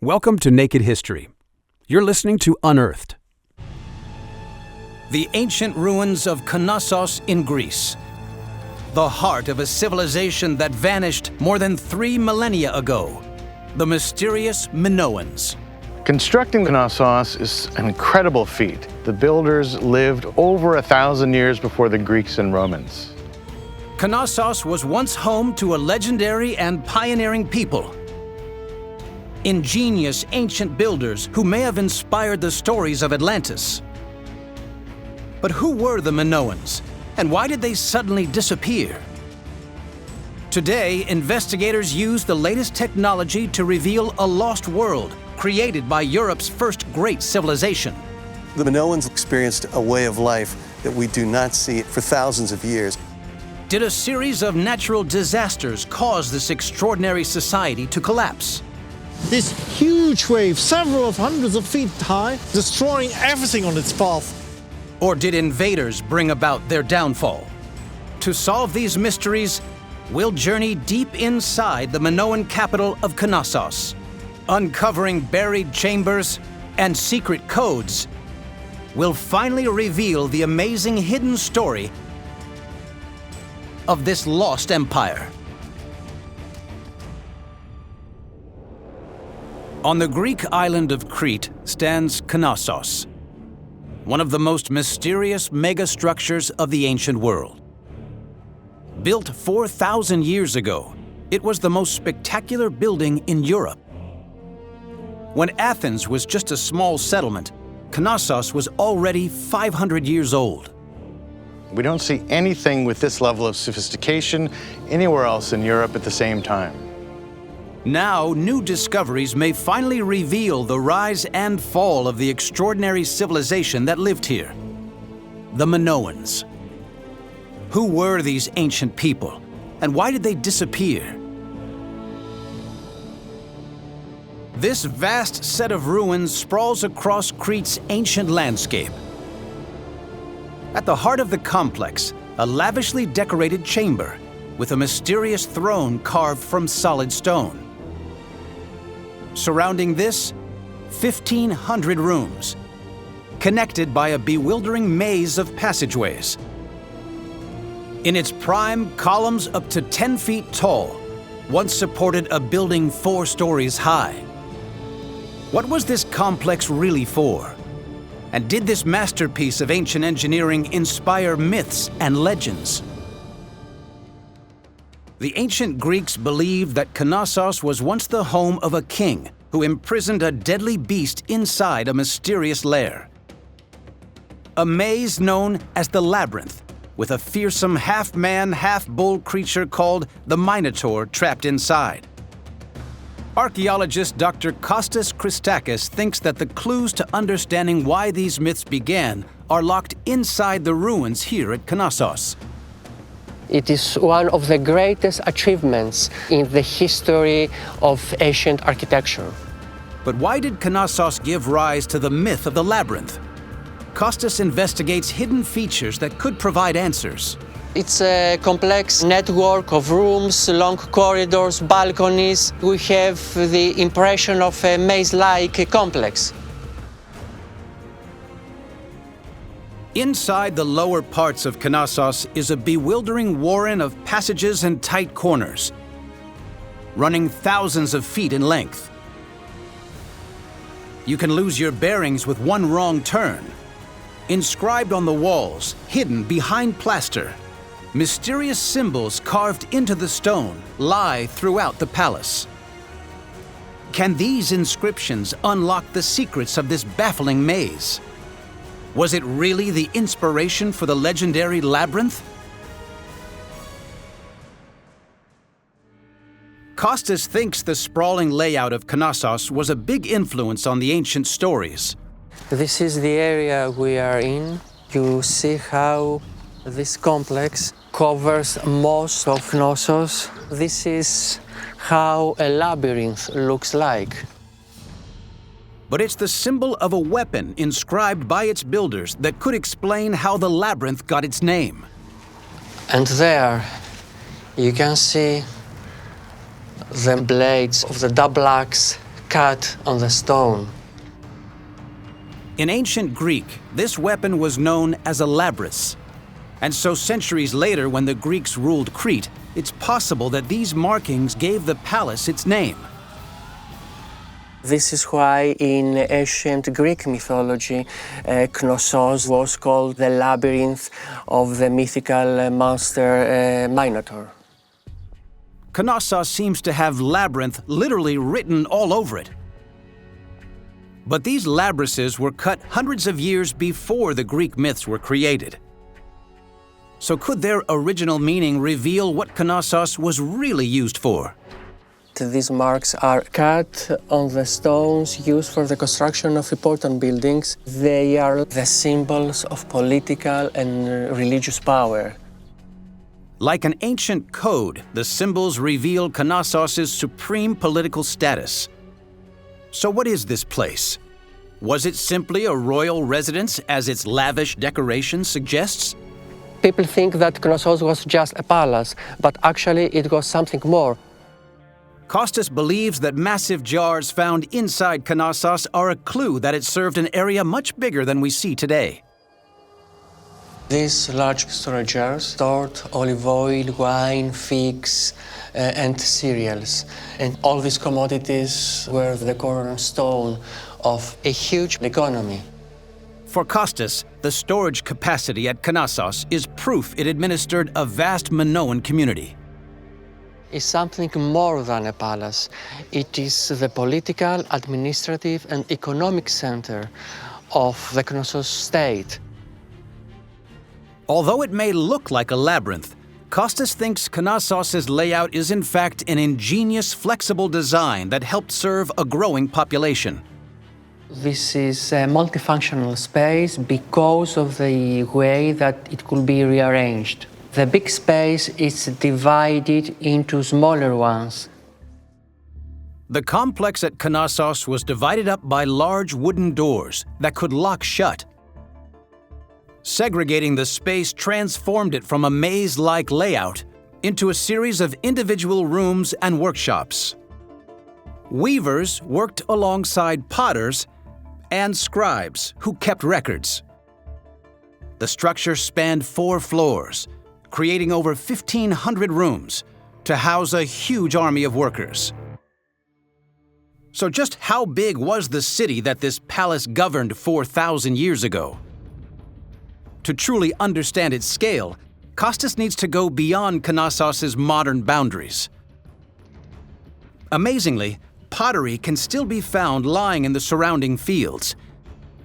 Welcome to Naked History. You're listening to Unearthed. The ancient ruins of Knossos in Greece. The heart of a civilization that vanished more than 3 millennia ago. The mysterious Minoans. Constructing Knossos is an incredible feat. The builders lived over 1,000 years before the Greeks and Romans. Knossos was once home to a legendary and pioneering people. Ingenious ancient builders who may have inspired the stories of Atlantis. But who were the Minoans, and why did they suddenly disappear? Today, investigators use the latest technology to reveal a lost world created by Europe's first great civilization. The Minoans experienced a way of life that we do not see for thousands of years. Did a series of natural disasters cause this extraordinary society to collapse? This huge wave, several of hundreds of feet high, destroying everything on its path. Or did invaders bring about their downfall? To solve these mysteries, we'll journey deep inside the Minoan capital of Knossos, uncovering buried chambers and secret codes. We'll finally reveal the amazing hidden story of this lost empire. On the Greek island of Crete stands Knossos, one of the most mysterious megastructures of the ancient world. Built 4,000 years ago, it was the most spectacular building in Europe. When Athens was just a small settlement, Knossos was already 500 years old. We don't see anything with this level of sophistication anywhere else in Europe at the same time. Now, new discoveries may finally reveal the rise and fall of the extraordinary civilization that lived here. The Minoans. Who were these ancient people, and why did they disappear? This vast set of ruins sprawls across Crete's ancient landscape. At the heart of the complex, a lavishly decorated chamber with a mysterious throne carved from solid stone. Surrounding this, 1,500 rooms, connected by a bewildering maze of passageways. In its prime, columns up to 10 feet tall once supported a building 4 stories high. What was this complex really for? And did this masterpiece of ancient engineering inspire myths and legends? The ancient Greeks believed that Knossos was once the home of a king who imprisoned a deadly beast inside a mysterious lair. A maze known as the Labyrinth, with a fearsome half-man, half-bull creature called the Minotaur trapped inside. Archaeologist Dr. Kostas Christakis thinks that the clues to understanding why these myths began are locked inside the ruins here at Knossos. It is one of the greatest achievements in the history of ancient architecture. But why did Knossos give rise to the myth of the Labyrinth? Kostas investigates hidden features that could provide answers. It's a complex network of rooms, long corridors, balconies. We have the impression of a maze-like complex. Inside the lower parts of Knossos is a bewildering warren of passages and tight corners, running thousands of feet in length. You can lose your bearings with one wrong turn. Inscribed on the walls, hidden behind plaster, mysterious symbols carved into the stone lie throughout the palace. Can these inscriptions unlock the secrets of this baffling maze? Was it really the inspiration for the legendary Labyrinth? Kostas thinks the sprawling layout of Knossos was a big influence on the ancient stories. This is the area we are in. You see how this complex covers most of Knossos. This is how a labyrinth looks like. But it's the symbol of a weapon inscribed by its builders that could explain how the labyrinth got its name. And there, you can see the blades of the double axe cut on the stone. In ancient Greek, this weapon was known as a labrys. And so centuries later, when the Greeks ruled Crete, it's possible that these markings gave the palace its name. This is why in ancient Greek mythology, Knossos was called the labyrinth of the mythical monster Minotaur. Knossos seems to have labyrinth literally written all over it. But these labyrinths were cut hundreds of years before the Greek myths were created. So could their original meaning reveal what Knossos was really used for? These marks are cut on the stones used for the construction of important buildings. They are the symbols of political and religious power. Like an ancient code, the symbols reveal Knossos' supreme political status. So what is this place? Was it simply a royal residence, as its lavish decoration suggests? People think that Knossos was just a palace, but actually it was something more. Costas believes that massive jars found inside Knossos are a clue that it served an area much bigger than we see today. These large storage jars stored olive oil, wine, figs, and cereals. And all these commodities were the cornerstone of a huge economy. For Costas, the storage capacity at Knossos is proof it administered a vast Minoan community. It's something more than a palace. It is the political, administrative, and economic center of the Knossos state. Although it may look like a labyrinth, Costas thinks Knossos' layout is in fact an ingenious, flexible design that helped serve a growing population. This is a multifunctional space because of the way that it could be rearranged. The big space is divided into smaller ones. The complex at Knossos was divided up by large wooden doors that could lock shut. Segregating the space transformed it from a maze-like layout into a series of individual rooms and workshops. Weavers worked alongside potters and scribes who kept records. The structure spanned 4 floors, creating over 1,500 rooms to house a huge army of workers. So just how big was the city that this palace governed 4,000 years ago? To truly understand its scale, Costas needs to go beyond Knossos' modern boundaries. Amazingly, pottery can still be found lying in the surrounding fields.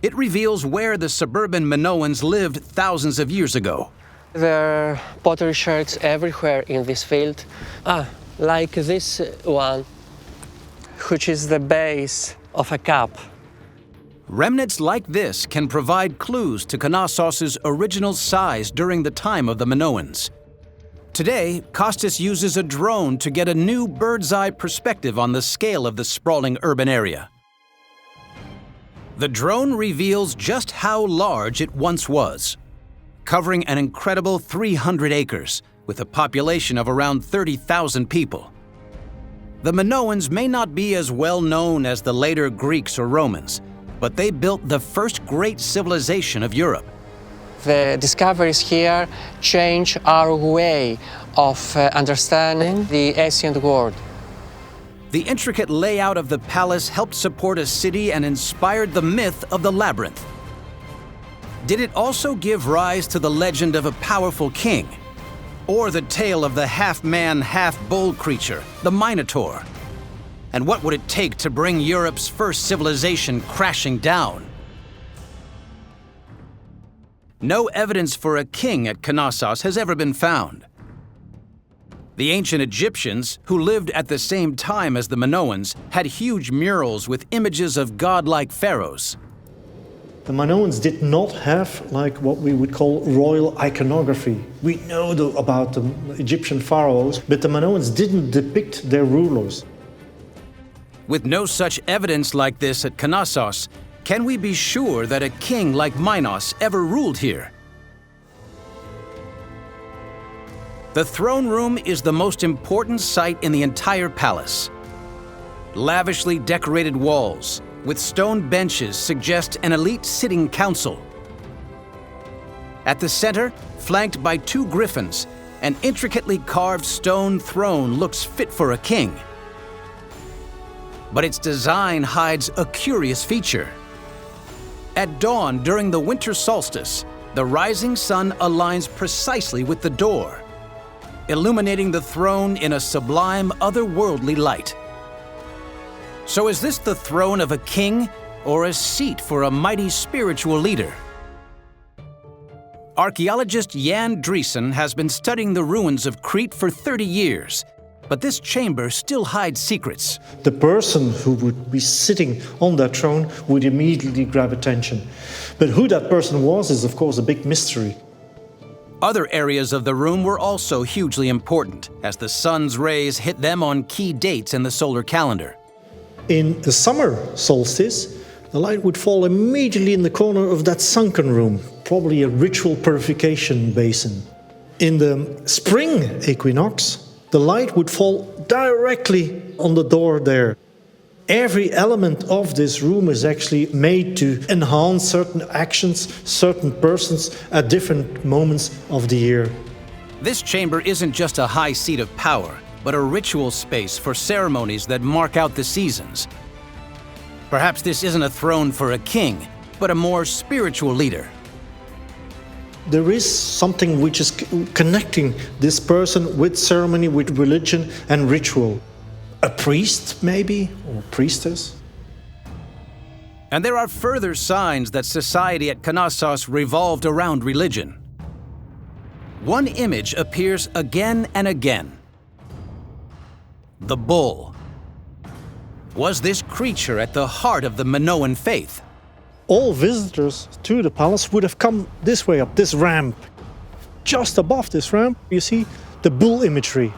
It reveals where the suburban Minoans lived thousands of years ago. There are pottery shards everywhere in this field. Like this one, which is the base of a cup. Remnants like this can provide clues to Knossos' original size during the time of the Minoans. Today, Costas uses a drone to get a new bird's-eye perspective on the scale of the sprawling urban area. The drone reveals just how large it once was, covering an incredible 300 acres with a population of around 30,000 people. The Minoans may not be as well known as the later Greeks or Romans, but they built the first great civilization of Europe. The discoveries here change our way of understanding the ancient world. The intricate layout of the palace helped support a city and inspired the myth of the Labyrinth. Did it also give rise to the legend of a powerful king? Or the tale of the half-man, half-bull creature, the Minotaur? And what would it take to bring Europe's first civilization crashing down? No evidence for a king at Knossos has ever been found. The ancient Egyptians, who lived at the same time as the Minoans, had huge murals with images of godlike pharaohs. The Minoans did not have like what we would call royal iconography. We know about the Egyptian pharaohs, but the Minoans didn't depict their rulers. With no such evidence like this at Knossos, can we be sure that a king like Minos ever ruled here? The throne room is the most important site in the entire palace. Lavishly decorated walls with stone benches suggest an elite sitting council. At the center, flanked by two griffins, an intricately carved stone throne looks fit for a king. But its design hides a curious feature. At dawn during the winter solstice, the rising sun aligns precisely with the door, illuminating the throne in a sublime, otherworldly light. So is this the throne of a king or a seat for a mighty spiritual leader? Archaeologist Jan Driessen has been studying the ruins of Crete for 30 years, but this chamber still hides secrets. The person who would be sitting on that throne would immediately grab attention. But who that person was is, of course, a big mystery. Other areas of the room were also hugely important, as the sun's rays hit them on key dates in the solar calendar. In the summer solstice, the light would fall immediately in the corner of that sunken room, probably a ritual purification basin. In the spring equinox, the light would fall directly on the door there. Every element of this room is actually made to enhance certain actions, certain persons at different moments of the year. This chamber isn't just a high seat of power, but a ritual space for ceremonies that mark out the seasons. Perhaps this isn't a throne for a king, but a more spiritual leader. There is something which is connecting this person with ceremony, with religion and ritual. A priest, maybe, or priestess. And there are further signs that society at Knossos revolved around religion. One image appears again and again. The bull. Was this creature at the heart of the Minoan faith? All visitors to the palace would have come this way up, this ramp. Just above this ramp, you see the bull imagery.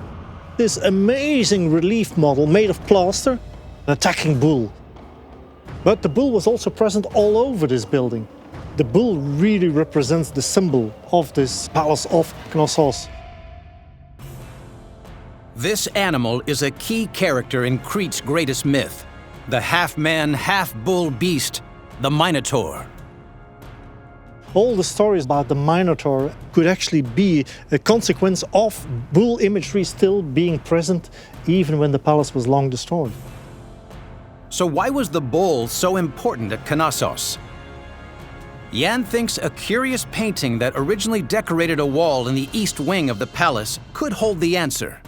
This amazing relief model made of plaster, an attacking bull. But the bull was also present all over this building. The bull really represents the symbol of this palace of Knossos. This animal is a key character in Crete's greatest myth, the half-man, half-bull beast, the Minotaur. All the stories about the Minotaur could actually be a consequence of bull imagery still being present even when the palace was long destroyed. So why was the bull so important at Knossos? Jan thinks a curious painting that originally decorated a wall in the east wing of the palace could hold the answer.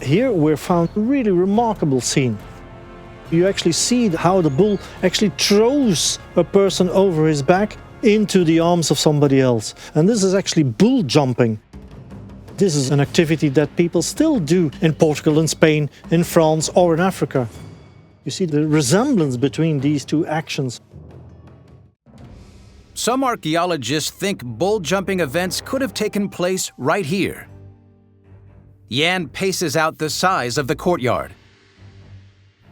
Here we found a really remarkable scene. You actually see how the bull actually throws a person over his back into the arms of somebody else. And this is actually bull jumping. This is an activity that people still do in Portugal, in Spain, in France, or in Africa. You see the resemblance between these two actions. Some archaeologists think bull jumping events could have taken place right here. Jan paces out the size of the courtyard.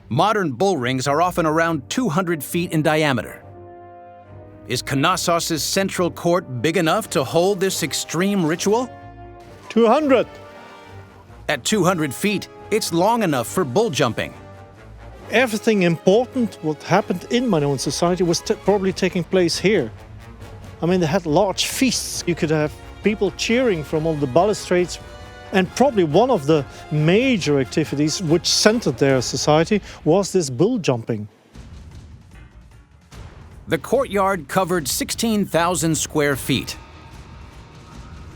Modern bull rings are often around 200 feet in diameter. Is Knossos' central court big enough to hold this extreme ritual? 200! At 200 feet, it's long enough for bull jumping. Everything important what happened in Minoan society was probably taking place here. I mean, they had large feasts. You could have people cheering from all the balustrades. And probably one of the major activities which centered their society was this bull jumping. The courtyard covered 16,000 square feet.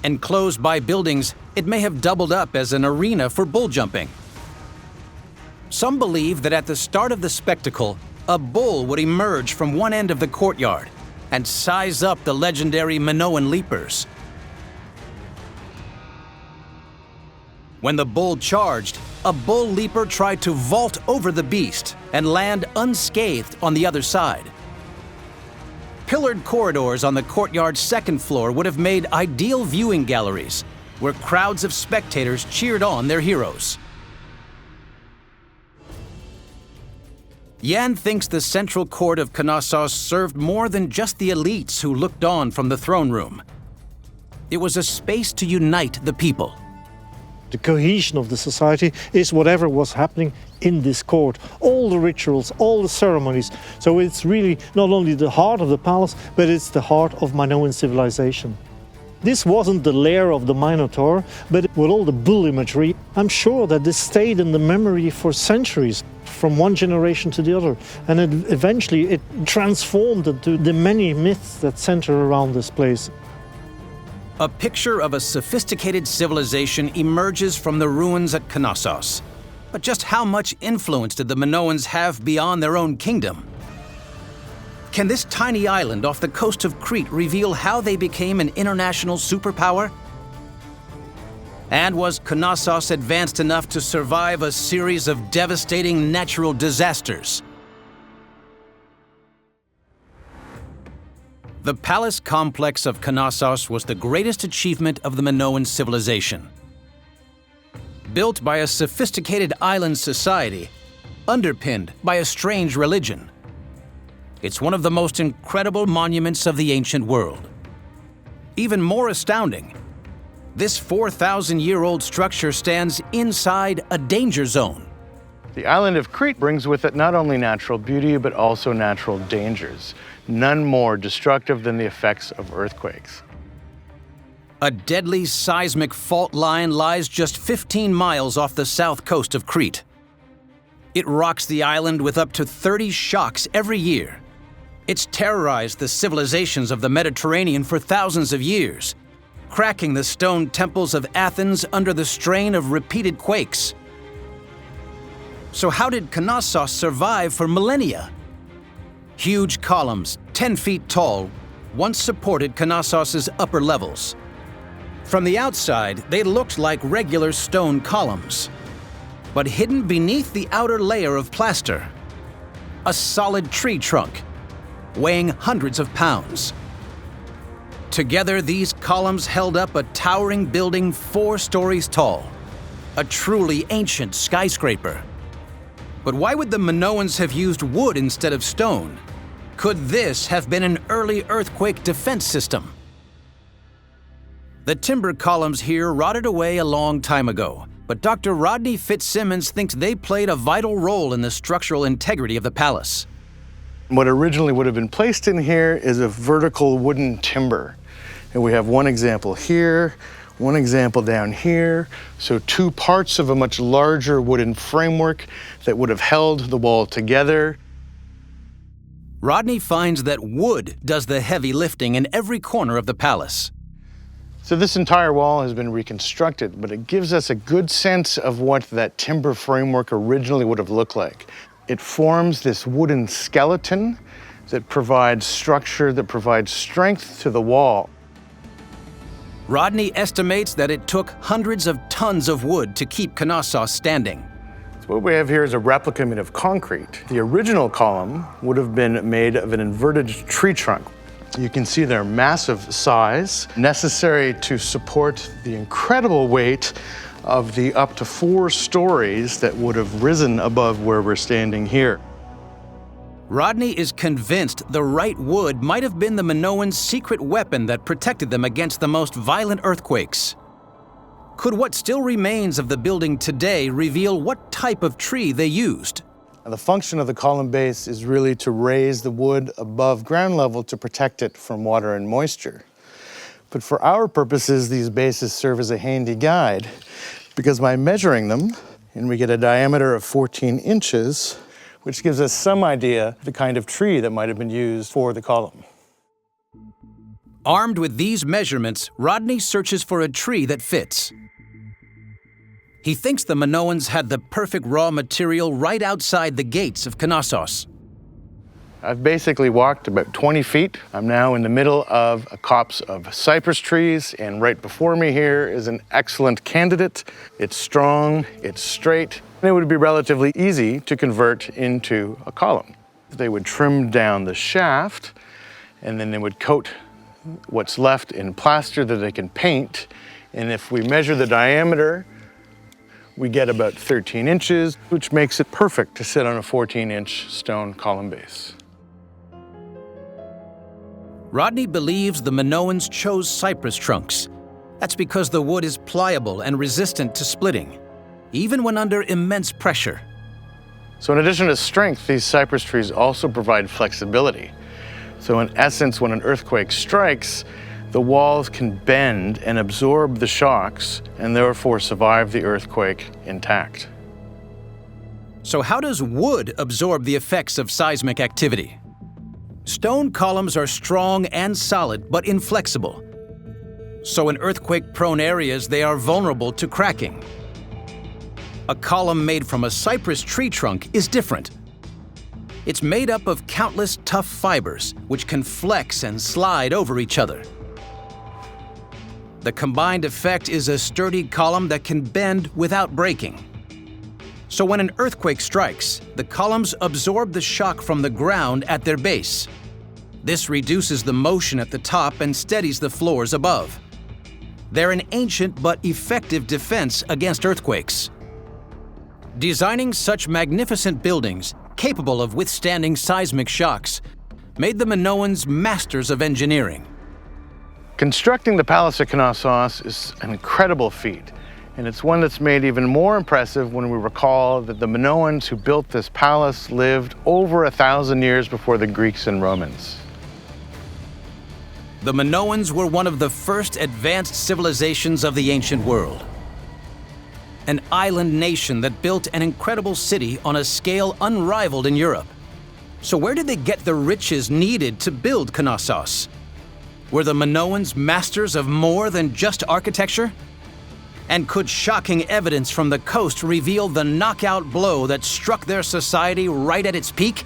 Enclosed by buildings, it may have doubled up as an arena for bull jumping. Some believe that at the start of the spectacle, a bull would emerge from one end of the courtyard and size up the legendary Minoan leapers. When the bull charged, a bull leaper tried to vault over the beast and land unscathed on the other side. Pillared corridors on the courtyard's second floor would have made ideal viewing galleries, where crowds of spectators cheered on their heroes. Jan thinks the central court of Knossos served more than just the elites who looked on from the throne room. It was a space to unite the people. The cohesion of the society is whatever was happening in this court. All the rituals, all the ceremonies. So it's really not only the heart of the palace, but it's the heart of Minoan civilization. This wasn't the lair of the Minotaur, but with all the bull imagery, I'm sure that this stayed in the memory for centuries, from one generation to the other. And eventually it transformed into the many myths that center around this place. A picture of a sophisticated civilization emerges from the ruins at Knossos. But just how much influence did the Minoans have beyond their own kingdom? Can this tiny island off the coast of Crete reveal how they became an international superpower? And was Knossos advanced enough to survive a series of devastating natural disasters? The palace complex of Knossos was the greatest achievement of the Minoan civilization. Built by a sophisticated island society, underpinned by a strange religion, it's one of the most incredible monuments of the ancient world. Even more astounding, this 4,000-year-old structure stands inside a danger zone. The island of Crete brings with it not only natural beauty, but also natural dangers, none more destructive than the effects of earthquakes. A deadly seismic fault line lies just 15 miles off the south coast of Crete. It rocks the island with up to 30 shocks every year. It's terrorized the civilizations of the Mediterranean for thousands of years, cracking the stone temples of Athens under the strain of repeated quakes. So how did Knossos survive for millennia? Huge columns, 10 feet tall, once supported Knossos' upper levels. From the outside, they looked like regular stone columns. But hidden beneath the outer layer of plaster, a solid tree trunk, weighing hundreds of pounds. Together, these columns held up a towering building 4 stories tall, a truly ancient skyscraper. But why would the Minoans have used wood instead of stone? Could this have been an early earthquake defense system? The timber columns here rotted away a long time ago, but Dr. Rodney Fitzsimmons thinks they played a vital role in the structural integrity of the palace. What originally would have been placed in here is a vertical wooden timber. And we have one example here, one example down here. So 2 parts of a much larger wooden framework that would have held the wall together. Rodney finds that wood does the heavy lifting in every corner of the palace. So this entire wall has been reconstructed, but it gives us a good sense of what that timber framework originally would have looked like. It forms this wooden skeleton that provides structure, that provides strength to the wall. Rodney estimates that it took hundreds of tons of wood to keep Knossos standing. So what we have here is a replica made of concrete. The original column would have been made of an inverted tree trunk. You can see their massive size, necessary to support the incredible weight of the up to 4 stories that would have risen above where we're standing here. Rodney is convinced the right wood might have been the Minoans' secret weapon that protected them against the most violent earthquakes. Could what still remains of the building today reveal what type of tree they used? The function of the column base is really to raise the wood above ground level to protect it from water and moisture. But for our purposes, these bases serve as a handy guide, because by measuring them, and we get a diameter of 14 inches, which gives us some idea of the kind of tree that might have been used for the column. Armed with these measurements, Rodney searches for a tree that fits. He thinks the Minoans had the perfect raw material right outside the gates of Knossos. I've basically walked about 20 feet. I'm now in the middle of a copse of cypress trees, and right before me here is an excellent candidate. It's strong, it's straight, and it would be relatively easy to convert into a column. They would trim down the shaft, and then they would coat what's left in plaster that they can paint. And if we measure the diameter, we get about 13 inches, which makes it perfect to sit on a 14-inch stone column base. Rodney believes the Minoans chose cypress trunks That's because the wood is pliable and resistant to splitting, even when under immense pressure. So in addition to strength, these cypress trees also provide flexibility. So in essence, when an earthquake strikes, the walls can bend and absorb the shocks and therefore survive the earthquake intact. So how does wood absorb the effects of seismic activity? Stone columns are strong and solid, but inflexible. So in earthquake-prone areas, they are vulnerable to cracking. A column made from a cypress tree trunk is different. It's made up of countless tough fibers, which can flex and slide over each other. The combined effect is a sturdy column that can bend without breaking. So when an earthquake strikes, the columns absorb the shock from the ground at their base. This reduces the motion at the top and steadies the floors above. They're an ancient but effective defense against earthquakes. Designing such magnificent buildings, capable of withstanding seismic shocks, made the Minoans masters of engineering. Constructing the Palace at Knossos is an incredible feat, and it's one that's made even more impressive when we recall that the Minoans who built this palace lived over 1,000 years before the Greeks and Romans. The Minoans were one of the first advanced civilizations of the ancient world. An island nation that built an incredible city on a scale unrivaled in Europe. So where did they get the riches needed to build Knossos? Were the Minoans masters of more than just architecture? And could shocking evidence from the coast reveal the knockout blow that struck their society right at its peak?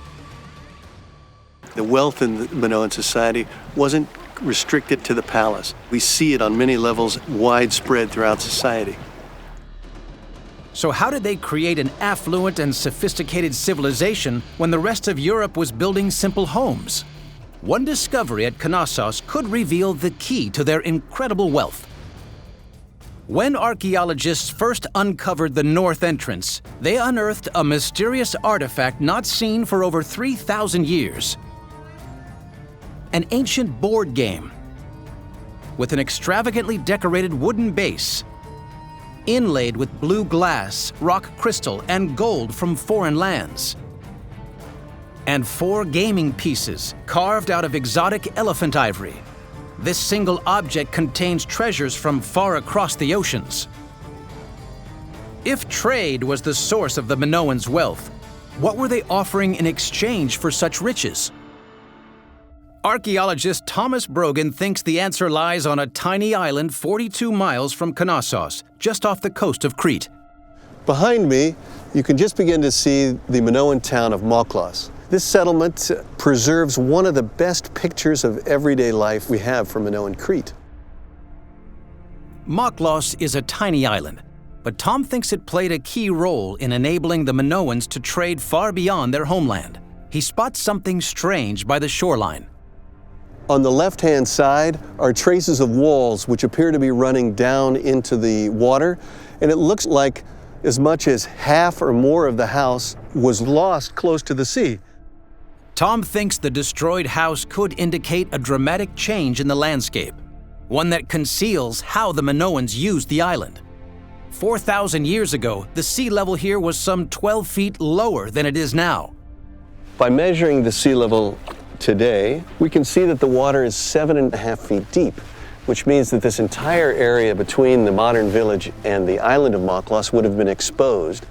The wealth in the Minoan society wasn't restricted to the palace. We see it on many levels, widespread throughout society. So how did they create an affluent and sophisticated civilization when the rest of Europe was building simple homes? One discovery at Knossos could reveal the key to their incredible wealth. When archaeologists first uncovered the north entrance, they unearthed a mysterious artifact not seen for over 3,000 years. An ancient board game with an extravagantly decorated wooden base, inlaid with blue glass, rock crystal, and gold from foreign lands. And 4 gaming pieces carved out of exotic elephant ivory. This single object contains treasures from far across the oceans. If trade was the source of the Minoans' wealth, what were they offering in exchange for such riches? Archaeologist Thomas Brogan thinks the answer lies on a tiny island 42 miles from Knossos, just off the coast of Crete. Behind me, you can just begin to see the Minoan town of Moklos. This settlement preserves one of the best pictures of everyday life we have from Minoan Crete. Moklos is a tiny island, but Tom thinks it played a key role in enabling the Minoans to trade far beyond their homeland. He spots something strange by the shoreline. On the left-hand side are traces of walls which appear to be running down into the water, and it looks like as much as half or more of the house was lost close to the sea. Tom thinks the destroyed house could indicate a dramatic change in the landscape, one that conceals how the Minoans used the island. 4,000 years ago, the sea level here was some 12 feet lower than it is now. By measuring the sea level today, we can see that the water is 7.5 feet deep, which means that this entire area between the modern village and the island of Moklos would have been exposed.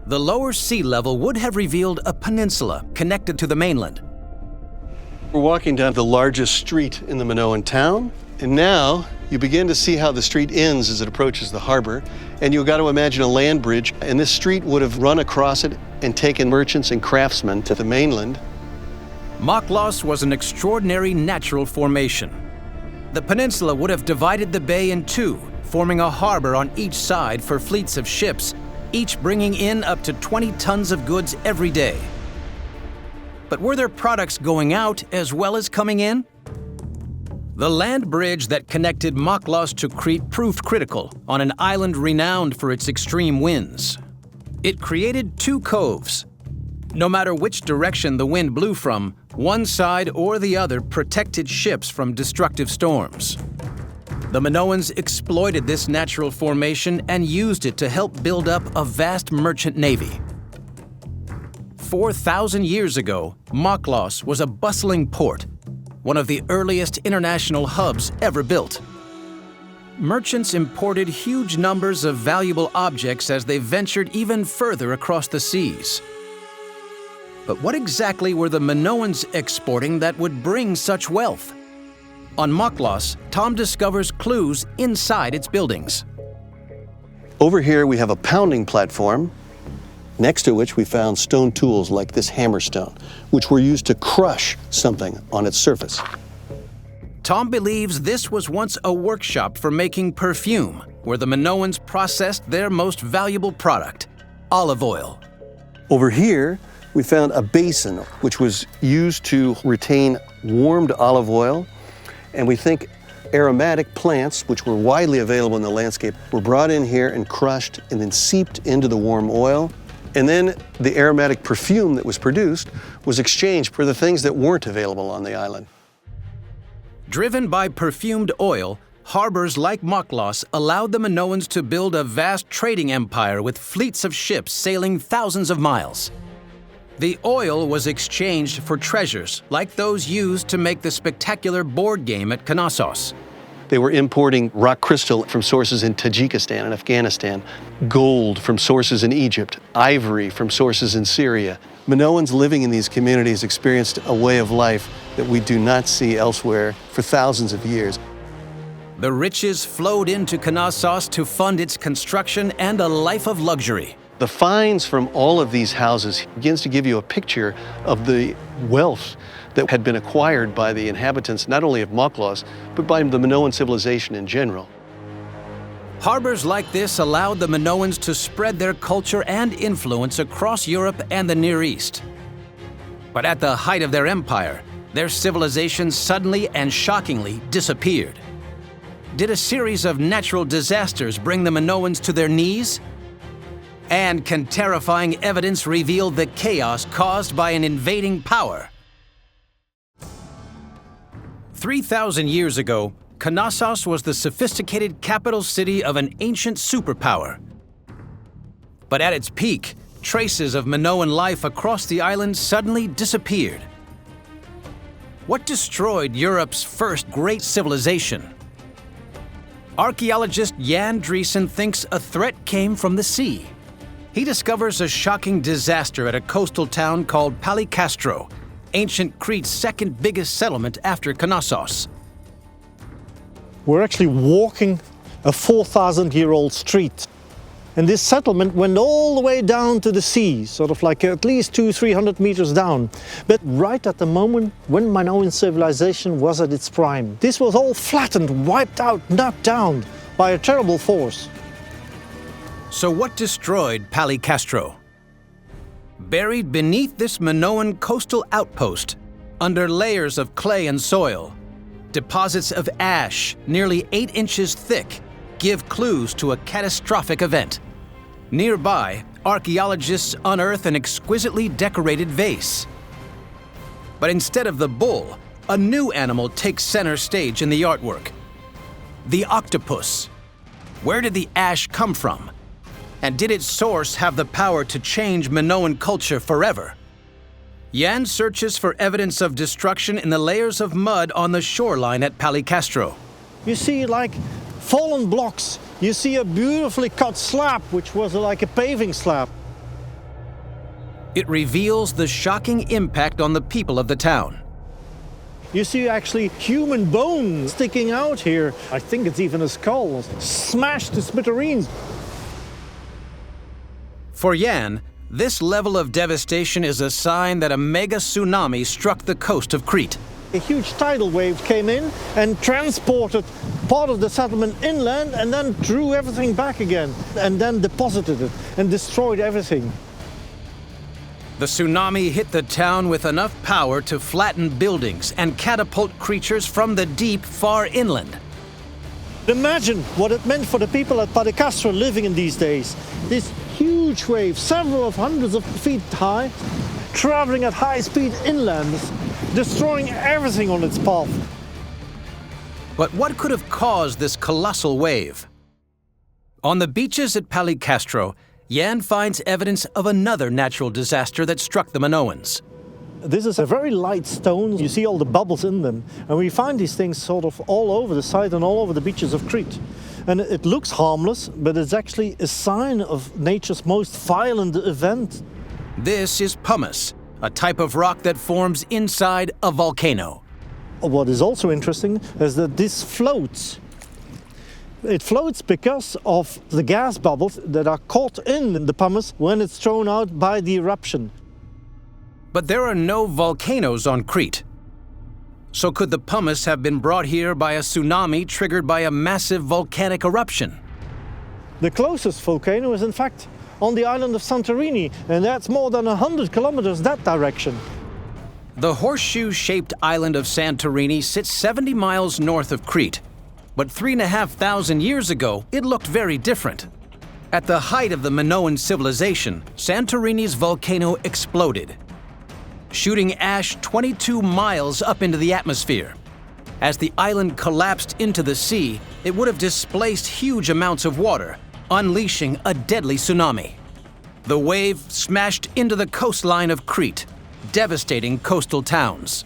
The lower sea level would have revealed a peninsula connected to the mainland. We're walking down the largest street in the Minoan town, and now you begin to see how the street ends as it approaches the harbor, and you've got to imagine a land bridge, and this street would have run across it and taken merchants and craftsmen to the mainland. Moklos was an extraordinary natural formation. The peninsula would have divided the bay in two, forming a harbor on each side for fleets of ships, each bringing in up to 20 tons of goods every day. But were there products going out as well as coming in? The land bridge that connected Moklos to Crete proved critical on an island renowned for its extreme winds. It created 2 coves. No matter which direction the wind blew from, one side or the other protected ships from destructive storms. The Minoans exploited this natural formation and used it to help build up a vast merchant navy. 4,000 years ago, Knossos was a bustling port, one of the earliest international hubs ever built. Merchants imported huge numbers of valuable objects as they ventured even further across the seas. But what exactly were the Minoans exporting that would bring such wealth? On Knossos, Tom discovers clues inside its buildings. Over here we have a pounding platform, next to which we found stone tools like this hammerstone, which were used to crush something on its surface. Tom believes this was once a workshop for making perfume, where the Minoans processed their most valuable product, olive oil. Over here, we found a basin, which was used to retain warmed olive oil, and we think aromatic plants, which were widely available in the landscape, were brought in here and crushed and then seeped into the warm oil. And then the aromatic perfume that was produced was exchanged for the things that weren't available on the island. Driven by perfumed oil, harbors like Knossos allowed the Minoans to build a vast trading empire with fleets of ships sailing thousands of miles. The oil was exchanged for treasures like those used to make the spectacular board game at Knossos. They were importing rock crystal from sources in Tajikistan and Afghanistan, gold from sources in Egypt, ivory from sources in Syria. Minoans living in these communities experienced a way of life that we do not see elsewhere for thousands of years. The riches flowed into Knossos to fund its construction and a life of luxury. The finds from all of these houses begins to give you a picture of the wealth that had been acquired by the inhabitants, not only of Knossos, but by the Minoan civilization in general. Harbors like this allowed the Minoans to spread their culture and influence across Europe and the Near East. But at the height of their empire, their civilization suddenly and shockingly disappeared. Did a series of natural disasters bring the Minoans to their knees? And can terrifying evidence reveal the chaos caused by an invading power? 3,000 years ago, Knossos was the sophisticated capital city of an ancient superpower. But at its peak, traces of Minoan life across the island suddenly disappeared. What destroyed Europe's first great civilization? Archaeologist Jan Driessen thinks a threat came from the sea. He discovers a shocking disaster at a coastal town called Palikastro, ancient Crete's second biggest settlement after Knossos. We're actually walking a 4,000-year-old street. And this settlement went all the way down to the sea, sort of like at least 200-300 meters down. But right at the moment when Minoan civilization was at its prime, this was all flattened, wiped out, knocked down by a terrible force. So what destroyed Palikastro? Buried beneath this Minoan coastal outpost, under layers of clay and soil, deposits of ash nearly 8 inches thick give clues to a catastrophic event. Nearby, archaeologists unearth an exquisitely decorated vase. But instead of the bull, a new animal takes center stage in the artwork. The octopus. Where did the ash come from? And did its source have the power to change Minoan culture forever? Jan searches for evidence of destruction in the layers of mud on the shoreline at Palikastro. You see like fallen blocks. You see a beautifully cut slab, which was like a paving slab. It reveals the shocking impact on the people of the town. You see actually human bone sticking out here. I think it's even a skull, smashed to smithereens. For Jan, this level of devastation is a sign that a mega tsunami struck the coast of Crete. A huge tidal wave came in and transported part of the settlement inland and then drew everything back again and then deposited it and destroyed everything. The tsunami hit the town with enough power to flatten buildings and catapult creatures from the deep far inland. Imagine what it meant for the people at Palikastro living in these days. This huge wave, several of hundreds of feet high, traveling at high speed inland, destroying everything on its path. But what could have caused this colossal wave? On the beaches at Palikastro, Jan finds evidence of another natural disaster that struck the Minoans. This is a very light stone. You see all the bubbles in them. And we find these things sort of all over the site and all over the beaches of Crete. And it looks harmless, but it's actually a sign of nature's most violent event. This is pumice, a type of rock that forms inside a volcano. What is also interesting is that this floats. It floats because of the gas bubbles that are caught in the pumice when it's thrown out by the eruption. But there are no volcanoes on Crete. So could the pumice have been brought here by a tsunami triggered by a massive volcanic eruption? The closest volcano is in fact on the island of Santorini, and that's more than 100 kilometers that direction. The horseshoe-shaped island of Santorini sits 70 miles north of Crete. But 3,500 years ago, it looked very different. At the height of the Minoan civilization, Santorini's volcano exploded, shooting ash 22 miles up into the atmosphere. As the island collapsed into the sea, it would have displaced huge amounts of water, unleashing a deadly tsunami. The wave smashed into the coastline of Crete, devastating coastal towns.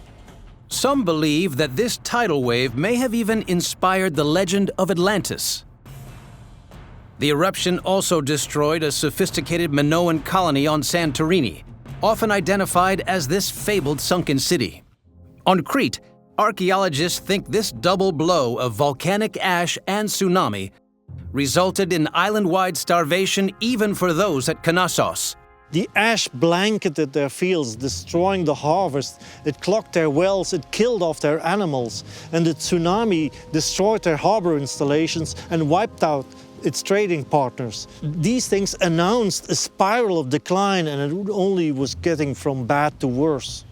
Some believe that this tidal wave may have even inspired the legend of Atlantis. The eruption also destroyed a sophisticated Minoan colony on Santorini, often identified as this fabled sunken city. On Crete, archaeologists think this double blow of volcanic ash and tsunami resulted in island-wide starvation even for those at Knossos. The ash blanketed their fields, destroying the harvest. It clogged their wells, it killed off their animals. And the tsunami destroyed their harbor installations and wiped out its trading partners. These things announced a spiral of decline, and it only was getting from bad to worse.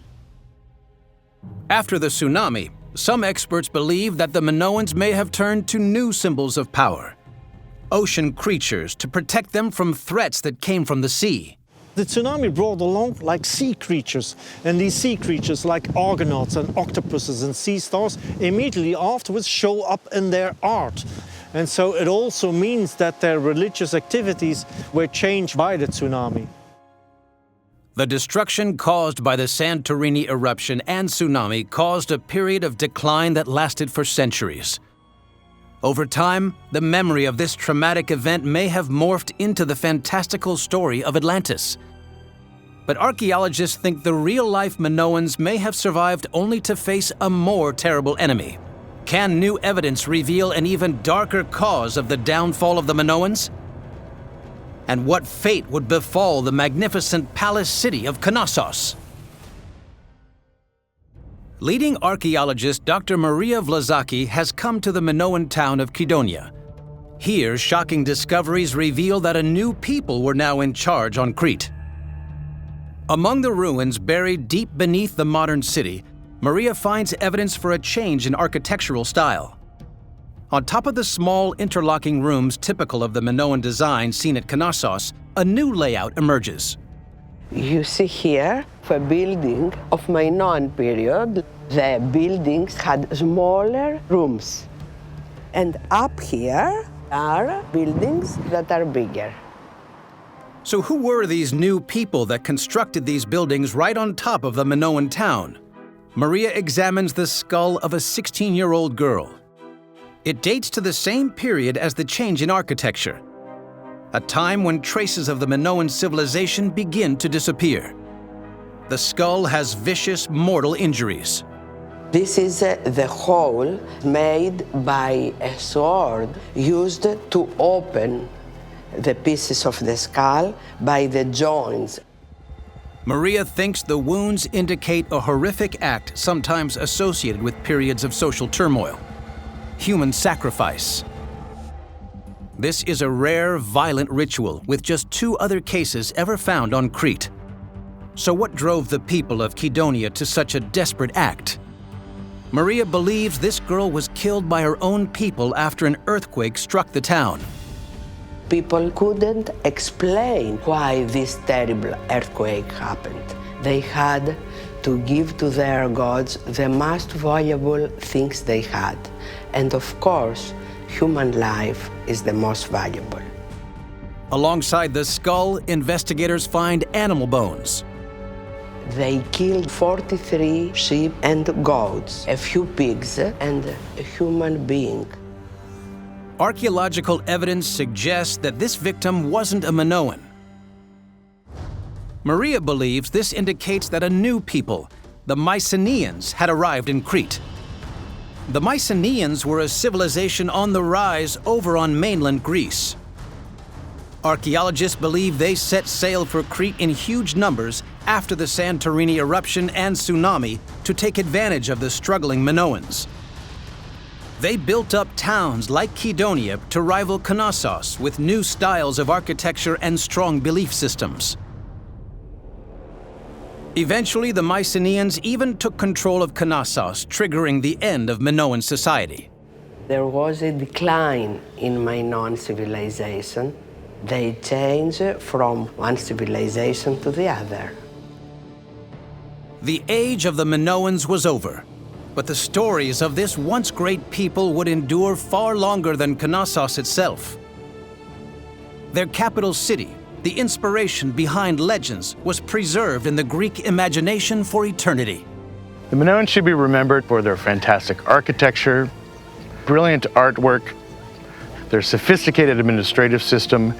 After the tsunami, some experts believe that the Minoans may have turned to new symbols of power: ocean creatures to protect them from threats that came from the sea. The tsunami brought along like sea creatures, and these sea creatures like argonauts and octopuses and sea stars immediately afterwards show up in their art. And so it also means that their religious activities were changed by the tsunami. The destruction caused by the Santorini eruption and tsunami caused a period of decline that lasted for centuries. Over time, the memory of this traumatic event may have morphed into the fantastical story of Atlantis. But archaeologists think the real-life Minoans may have survived only to face a more terrible enemy. Can new evidence reveal an even darker cause of the downfall of the Minoans? And what fate would befall the magnificent palace city of Knossos? Leading archaeologist Dr. Maria Vlazaki has come to the Minoan town of Kydonia. Here, shocking discoveries reveal that a new people were now in charge on Crete. Among the ruins buried deep beneath the modern city, Maria finds evidence for a change in architectural style. On top of the small interlocking rooms typical of the Minoan design seen at Knossos, a new layout emerges. You see here a building of Minoan period. The buildings had smaller rooms. And up here are buildings that are bigger. So who were these new people that constructed these buildings right on top of the Minoan town? Maria examines the skull of a 16-year-old girl. It dates to the same period as the change in architecture, a time when traces of the Minoan civilization begin to disappear. The skull has vicious mortal injuries. This is the hole made by a sword used to open the pieces of the skull by the joints. Maria thinks the wounds indicate a horrific act sometimes associated with periods of social turmoil: human sacrifice. This is a rare, violent ritual with just 2 other cases ever found on Crete. So what drove the people of Kydonia to such a desperate act? Maria believes this girl was killed by her own people after an earthquake struck the town. People couldn't explain why this terrible earthquake happened. They had to give to their gods the most valuable things they had. And of course, human life is the most valuable. Alongside the skull, investigators find animal bones. They killed 43 sheep and goats, a few pigs, and a human being. Archaeological evidence suggests that this victim wasn't a Minoan. Maria believes this indicates that a new people, the Mycenaeans, had arrived in Crete. The Mycenaeans were a civilization on the rise over on mainland Greece. Archaeologists believe they set sail for Crete in huge numbers after the Santorini eruption and tsunami to take advantage of the struggling Minoans. They built up towns like Kydonia to rival Knossos with new styles of architecture and strong belief systems. Eventually, the Mycenaeans even took control of Knossos, triggering the end of Minoan society. There was a decline in Minoan civilization. They changed from one civilization to the other. The age of the Minoans was over, but the stories of this once great people would endure far longer than Knossos itself. Their capital city, the inspiration behind legends, was preserved in the Greek imagination for eternity. The Minoans should be remembered for their fantastic architecture, brilliant artwork, their sophisticated administrative system,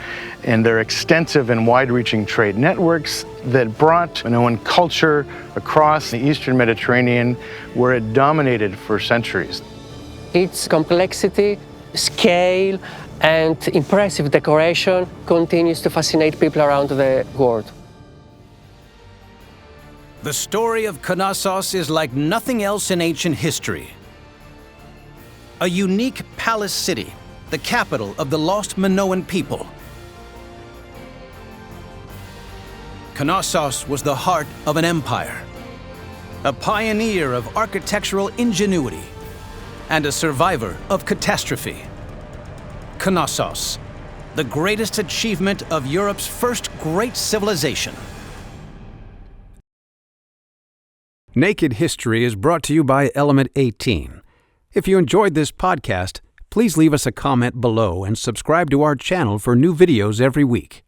and their extensive and wide-reaching trade networks that brought Minoan culture across the Eastern Mediterranean, where it dominated for centuries. Its complexity, scale, and impressive decoration continues to fascinate people around the world. The story of Knossos is like nothing else in ancient history. A unique palace city, the capital of the lost Minoan people. Knossos was the heart of an empire, a pioneer of architectural ingenuity, and a survivor of catastrophe. Knossos, the greatest achievement of Europe's first great civilization. Naked History is brought to you by Element 18. If you enjoyed this podcast, please leave us a comment below and subscribe to our channel for new videos every week.